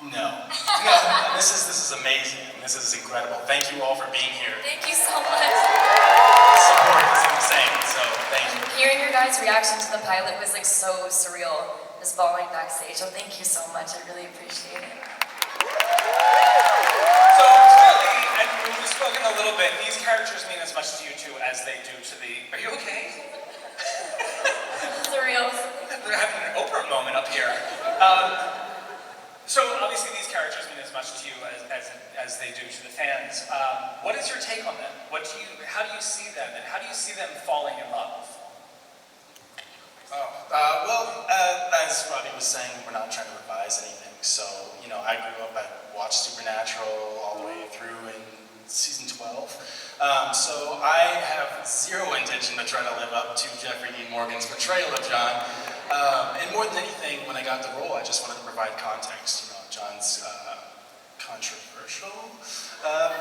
No. This is amazing. This is incredible. Thank you all for being here. Thank you so much. Support is insane, so thank you. Hearing your guys' reaction to the pilot was like so surreal, just bawling backstage, so thank you so much. I really appreciate it. So clearly, and we've spoken a little bit, these characters mean as much to you two as they do to the... Are you okay? Surreal. They're having an Oprah moment up here. So obviously these characters mean as much to you as they do to the fans. What is your take on them? How do you see them, and how do you see them falling in love? As Robbie was saying, we're not trying to revise anything. So, you know, I grew up, I watched Supernatural all the way through in season 12. So I have zero intention to try to live up to Jeffrey Dean Morgan's portrayal of John. And more than anything, when I got the role, I just wanted to provide context. You know, John's controversial out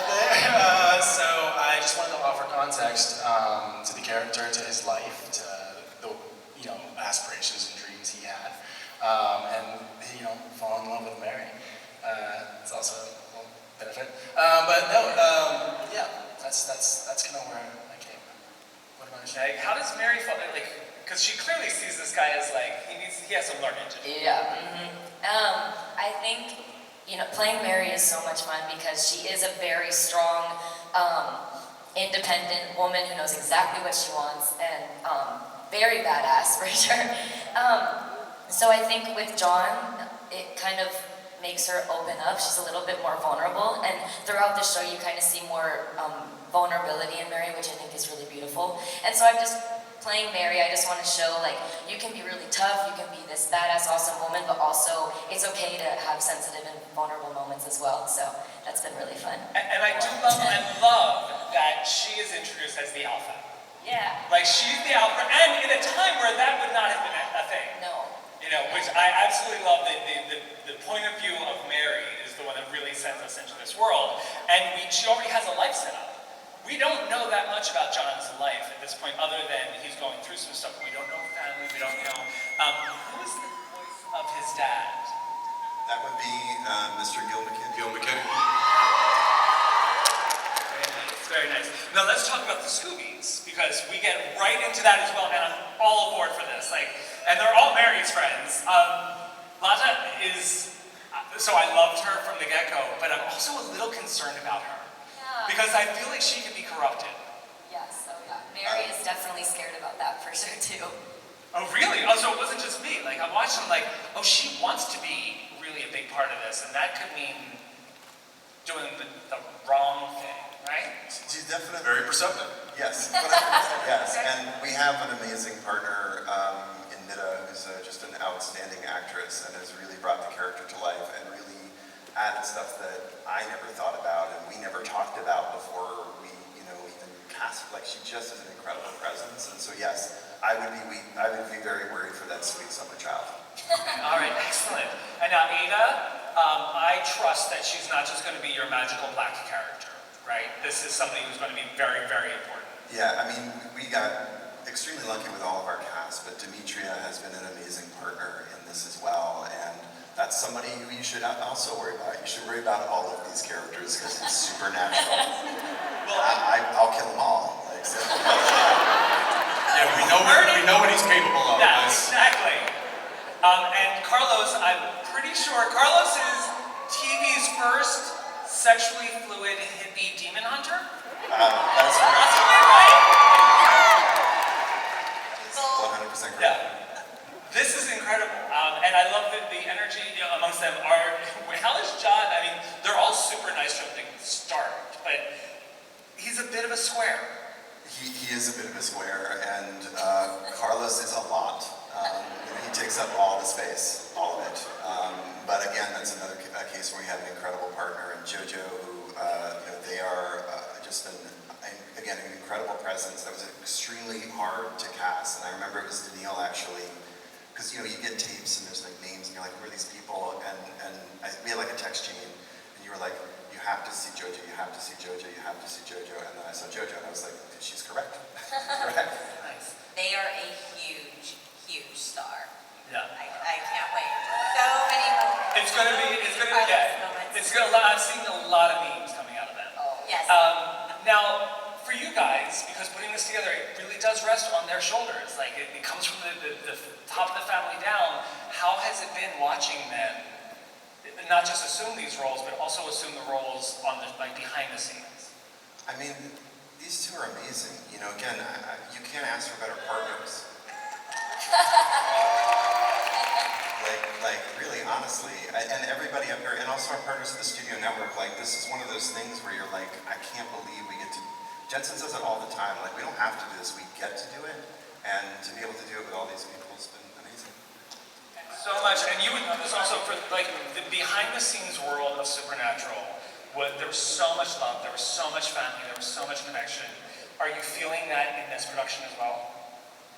there. So I just wanted to offer context to the character, to his life, to the aspirations and dreams he had, and fall in love with Mary. It's also a little benefit. Yeah, that's kind of where I came. What about you? Okay. How does Mary fall? Because she clearly sees this guy as he has some learning to do. Yeah. I think playing Mary is so much fun because she is a very strong, independent woman who knows exactly what she wants and very badass for sure. So I think with John, it kind of makes her open up. She's a little bit more vulnerable, and throughout the show you kind of see more vulnerability in Mary, which I think is really beautiful. And so I'm just playing Mary, I just want to show you can be really tough, you can be this badass, awesome woman, but also it's okay to have sensitive and vulnerable moments as well. So that's been really fun. And I do love that she is introduced as the alpha. Yeah. She's the alpha, and in a time where that would not have been a thing. No. Which I absolutely love. The point of view of Mary is the one that really sends us into this world, and she already has a life set up. We don't know that much about John's life at this point, other than he's going through some stuff. We don't know family. We don't know who is the voice of his dad. That would be Mr. Gil McKinney. Gil McKinney. Very nice. Now let's talk about the Scoobies, because we get right into that as well, and I'm all aboard for this. And they're all Mary's friends. Lata is, so I loved her from the get-go, but I'm also a little concerned about her. Yeah. Because I feel like she could be corrupted. Yes, so yeah. Mary is definitely scared about that for sure too. Oh really? Oh, so it wasn't just me. I watched them oh, she wants to be really a big part of this, and that could mean doing the wrong thing. Right? She's definitely Very perceptive. Yes, 100%, yes. And we have an amazing partner in Nida, who's just an outstanding actress and has really brought the character to life and really added stuff that I never thought about and we never talked about before we, even cast. She just is an incredible presence. And so yes, I would be very worried for that sweet summer child. All right, excellent. And now Nida, I trust that she's not just going to be your magical black character. Right? This is somebody who's going to be very, very important. Yeah, I mean, we got extremely lucky with all of our cast, but Demetria has been an amazing partner in this as well, and that's somebody who you should also worry about. You should worry about all of these characters because it's supernatural. Well, I'll kill them all. Yeah, we know what he's capable of. Yeah, exactly. And Carlos, I'm pretty sure Carlos is TV's first sexually fluid hippie demon hunter? That's right. 100% correct. Yeah. This is incredible. And I love that the energy amongst them are... How is John? I mean, they're all super nice from the start, but he's a bit of a square. He is a bit of a square, and Carlos is a lot. He takes up all the space, all of it. But again, that's another case where we have an incredible partner in Jojo, who they are just an incredible presence. That was extremely hard to cast, and I remember it was Danneel actually, because you get tapes and there's names and you're like, who are these people? And we had a text chain, and you were like, you have to see Jojo, you have to see Jojo, you have to see Jojo, and then I saw Jojo and I was like, she's correct. Correct. Nice. They are a huge star. Yeah. I can't wait. So many moments. It's I've seen a lot of memes coming out of that. Yes. Now, for you guys, because putting this together, it really does rest on their shoulders. Like, it comes from the top of the family down. How has it been watching them not just assume these roles, but also assume the roles on the, like, behind the scenes? I mean, these two are amazing. You know, again, you can't ask for better partners. like really, honestly, and everybody up here, and also our partners at the Studio Network, like, this is one of those things where you're like, I can't believe we get to, Jensen says it all the time, like, we don't have to do this, we get to do it, and to be able to do it with all these people has been amazing. So much, and you would know this also for, like, the behind-the-scenes world of Supernatural. There was so much love, there was so much family, there was so much connection. Are you feeling that in this production as well?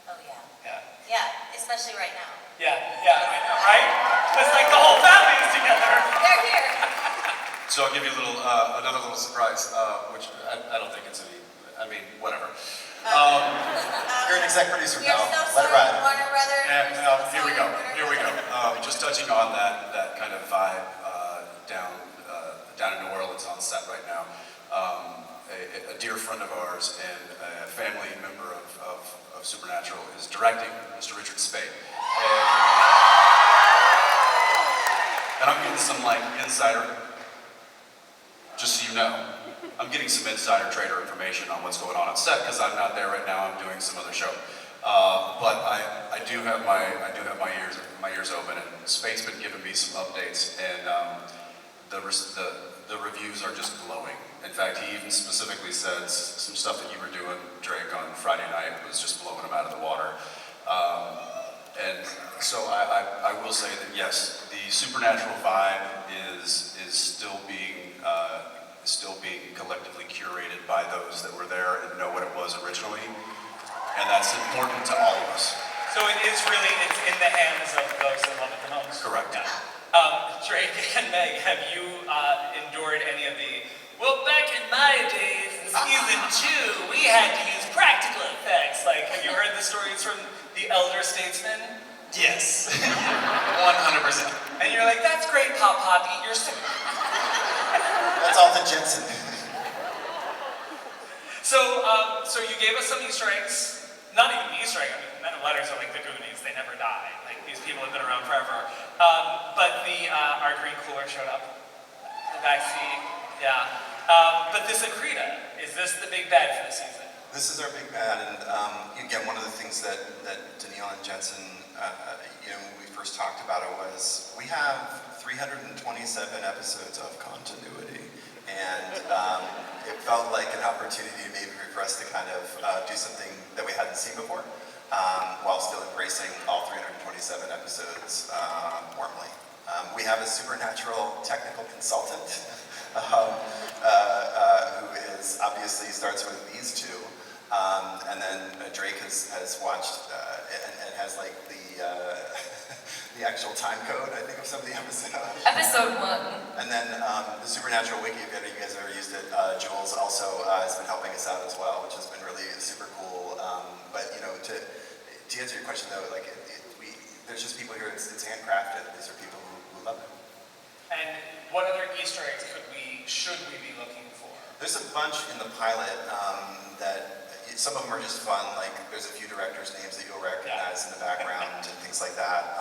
Oh yeah. Yeah. Yeah, especially right now. Yeah, I know, right? It's like the whole family is together. They're here. So I'll give you a little, another little surprise, which I don't think it's any, I mean, whatever. You're an exec producer You're now, so let it sorry, ride. Warner Brothers. And You're so here we go, sorry, here we go. Warner Brothers. Just touching on that kind of vibe down in New Orleans on set right now. A dear friend of ours and a family member of Supernatural is directing, Mr. Richard Speight. And I'm getting some like insider, just so you know, I'm getting some insider trader information on what's going on set because I'm not there right now. I'm doing some other show, but I do have my ears open, and Speight's been giving me some updates, and the reviews are just glowing. In fact, he even specifically said some stuff that you were doing, Drake, on Friday night was just blowing him out of the water. And so I will say that yes, the Supernatural vibe is still being collectively curated by those that were there and know what it was originally, and that's important to all of us. So it's in the hands of those that love it the most. Correct. Yeah. Drake and Meg, have you endured any of the, well, back in my days, in season 2, we had to use practical effects. Like, have you heard the stories from the elder statesmen? Yes, 100%. And you're like, that's great, Pop, eat your soup. That's all to Jensen. So you gave us some Easter eggs. Not even Easter egg, I mean, Men of Letters are like the Goonies, they never die. Like, these people have been around forever. But our green cooler showed up. The backseat, yeah. But this Akrida, is this the big bad for the season? This is our big bad, and again, one of the things that Danneel and Jensen, when we first talked about it was, we have 327 episodes of continuity, and it felt like an opportunity maybe for us to kind of do something that we hadn't seen before, while still embracing all 327 episodes warmly. We have a Supernatural technical consultant who is obviously starts with these two. And then Drake has watched and has like the actual time code, I think, of some of the episodes. Episode 1. And then the Supernatural Wiki, if any of you guys have ever used it, Jules also has been helping us out as well, which has been really super cool. But to answer your question though, like there's just people here. It's handcrafted. These are people who love it. And what other Easter eggs should we be looking for? There's a bunch in the pilot that. Some of them are just fun, like there's a few directors' names that you'll recognize in the background and things like that.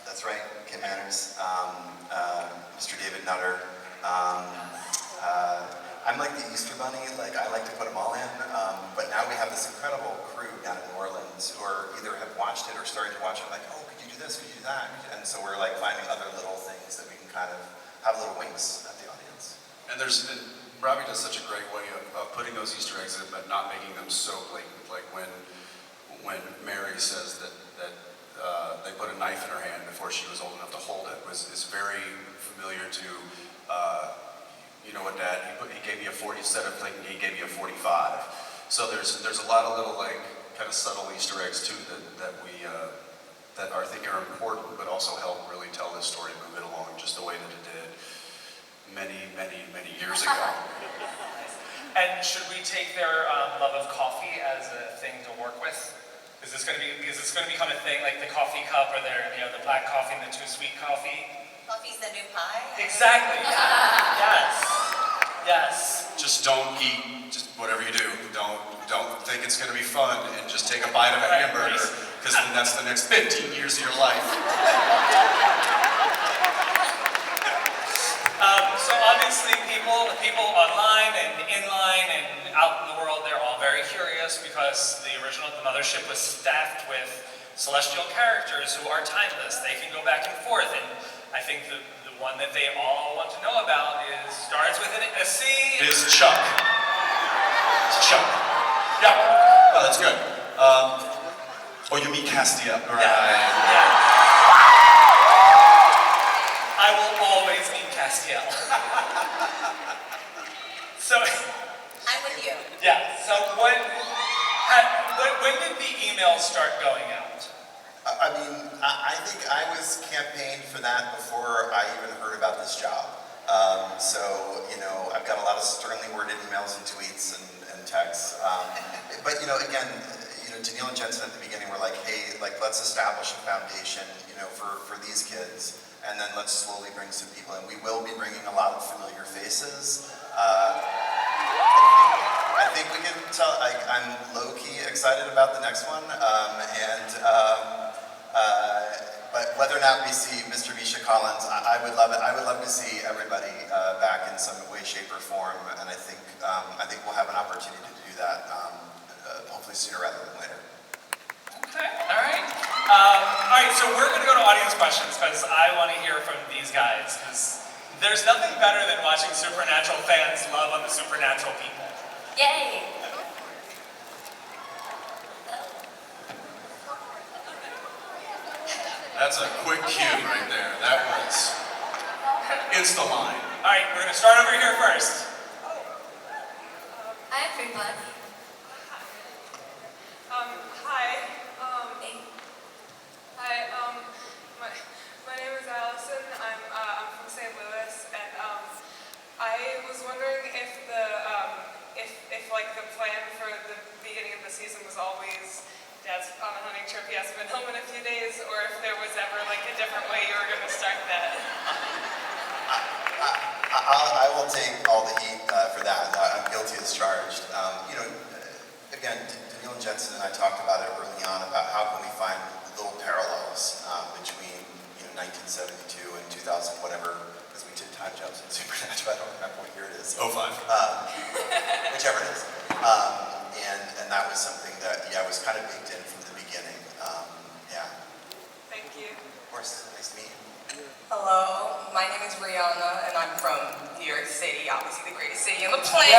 That's right, Kim Manners, Mr. David Nutter. I'm like the Easter Bunny, like I like to put them all in, but now we have this incredible crew down in New Orleans who are either have watched it or started to watch it, like, oh, could you do this, could you do that? And so we're like finding other little things that we can kind of have little winks at the audience. And Robbie does such a great way of putting those Easter eggs in, but not making them so blatant. Like when Mary says that they put a knife in her hand before she was old enough to hold it, is very familiar to, you know what, Dad, he gave me a 40, instead of thinking he gave me a 45. So there's a lot of little like kind of subtle Easter eggs too that I think are important, but also help really tell this story, move it along just the way that it did many years ago. And should we take their love of coffee as a thing to work with? Is this going to become a thing, like the coffee cup or the black coffee and the too sweet coffee. Coffee's the new pie? Exactly. Yes. Yes. Just don't eat, just whatever you do, don't think it's gonna be fun and just take a bite of a Right. hamburger, because then that's the next 15 years of your life. So obviously people online and inline and out in the world, they're all very curious because the mothership was staffed with celestial characters who are timeless. They can go back and forth, and I think the one that they all want to know about starts with a C. Is Chuck. It's Chuck. Yeah. Oh, that's good. Oh, you mean Castiel. Right. Yeah. I will always need Castiel. So, I'm with you. yeah, so when did the emails start going out? I mean, I think I was campaigned for that before I even heard about this job. So, you know, I've got a lot of sternly worded emails and tweets and texts. But, you know, again, Danneel and Jensen at the beginning were like, hey, like, let's establish a foundation, you know, for these kids. And then let's slowly bring some people in. We will be bringing a lot of familiar faces. I think we can tell, I'm low-key excited about the next one. But whether or not we see Mr. Misha Collins, I would love it. I would love to see everybody back in some way, shape, or form. And I think we'll have an opportunity to do that, hopefully sooner rather than later. Okay, all right. All right, so we're going to go to audience questions because I want to hear from these guys. Because there's nothing better than watching Supernatural fans love on the Supernatural people. Yay! That's a quick cue right there. That was Insta-line. All right, we're going to start over here first. I am Prequel. Hi. My name is Allison. I'm from St. Louis, and I was wondering if the plan for the beginning of the season was always Dad's on a hunting trip. He hasn't been home in a few days, or if there was ever like a different way you were going to start that. I will take all the heat for that. I'm guilty as charged. Again, Danneel and Jensen and I talked about it early on about how can we find little parallels between 1972 and 2000, whatever, because we did time jumps in Supernatural. I don't remember what year it is. 05. Whichever it is. And that was something that, was kind of baked in from the beginning. Yeah. Thank you. Of course, nice to meet you. Hello, my name is Rihanna, and I'm from New York City, obviously the greatest city on the planet.